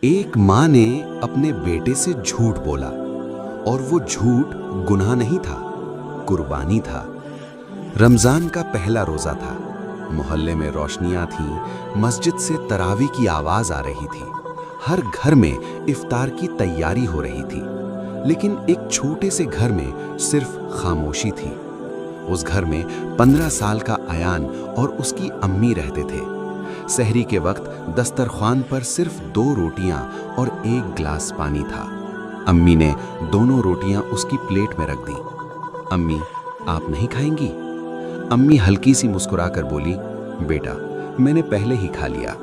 ایک माँ ने अपने बेटे से झूठ बोला और वो झूठ गुनाह नहीं था, कुर्बानी था। रमजान का पहला रोजा था। मोहल्ले में रोशनियां थीं, मस्जिद से तरावी की आवाज आ रही थी। हर घर में इफ्तार की तैयारी हो रही थी, लेकिन एक छोटे से घर में सिर्फ खामोशी थी। उस घर में 15 साल का अयान और उसकी अम्मी रहते थे। सहरी के वक्त दस्तरख्वान पर सिर्फ 2 रोटियां और 1 गिलास पानी था। अम्मी ने दोनों रोटियां उसकी प्लेट में रख दी। अम्मी, आप नहीं खाएंगी? अम्मी हल्की सी मुस्कुराकर बोली, बेटा, मैंने पहले ही खा लिया।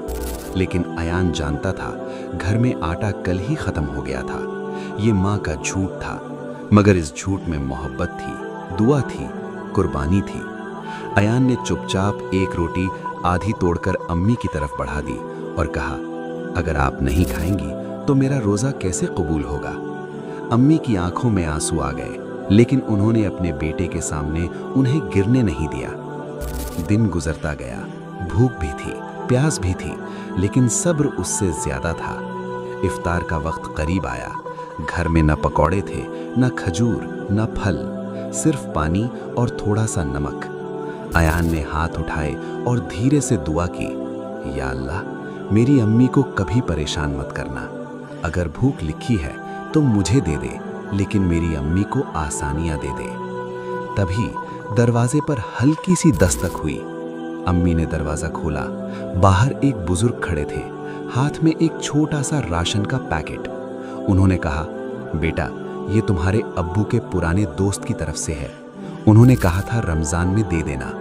लेकिन अयान जानता था घर में आटा कल ही खत्म हो गया था। ये माँ का झूठ था, मगर इस झूठ में मोहब्बत थी, दुआ थी, कुर्बानी थी। अयान ने चुपचाप 1 रोटी आधी तोड़कर अम्मी की तरफ बढ़ा दी और कहा, अगर आप नहीं खाएंगी तो मेरा रोज़ा कैसे कबूल होगा? अम्मी की आंखों में आंसू आ गए, लेकिन उन्होंने अपने बेटे के सामने उन्हें गिरने नहीं दिया। दिन गुजरता गया, भूख भी थी, प्यास भी थी, लेकिन सब्र उससे ज्यादा था। इफ्तार का वक्त करीब आया। घर में न पकौड़े थे, न खजूर, न फल, सिर्फ पानी और थोड़ा सा नमक। अयान ने हाथ उठाए और धीरे से दुआ की, या अल्लाह, मेरी अम्मी को कभी परेशान मत करना। अगर भूख लिखी है तो मुझे दे दे, लेकिन मेरी अम्मी को आसानियां दे दे। तभी दरवाजे पर हल्की सी दस्तक हुई। अम्मी ने दरवाजा खोला। बाहर एक बुजुर्ग खड़े थे, हाथ में एक छोटा सा राशन का पैकेट। उन्होंने कहा, बेटा, ये तुम्हारे अब्बू के पुराने दोस्त की तरफ से है। उन्होंने कहा था रमजान में दे देना।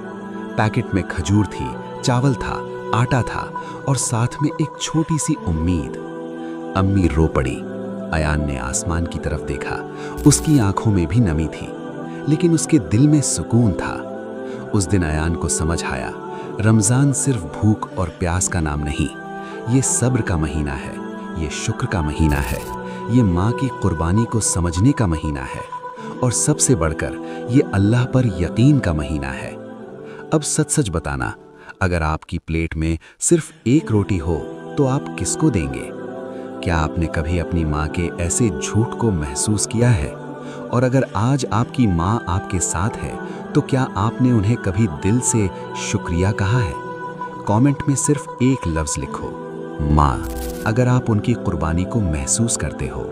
पैकेट में खजूर थी, चावल था, आटा था और साथ में एक छोटी सी उम्मीद। अम्मी रो पड़ी। अयान ने आसमान की तरफ देखा। उसकी आंखों में भी नमी थी, लेकिन उसके दिल में सुकून था। उस दिन अयान को समझ आया, रमजान सिर्फ भूख और प्यास का नाम नहीं, ये सब्र का महीना है, ये शुक्र का महीना है, ये माँ की कुर्बानी को समझने का महीना है, और सबसे बढ़कर ये अल्लाह पर यकीन का महीना है। अब सच सच बताना, अगर आपकी प्लेट में सिर्फ 1 रोटी हो तो आप किसको देंगे? क्या आपने कभी अपनी माँ के ऐसे झूठ को महसूस किया है? और अगर आज आपकी माँ आपके साथ है तो क्या आपने उन्हें कभी दिल से शुक्रिया कहा है? कमेंट में सिर्फ एक लफ्ज़ लिखो, माँ, अगर आप उनकी कुर्बानी को महसूस करते हो।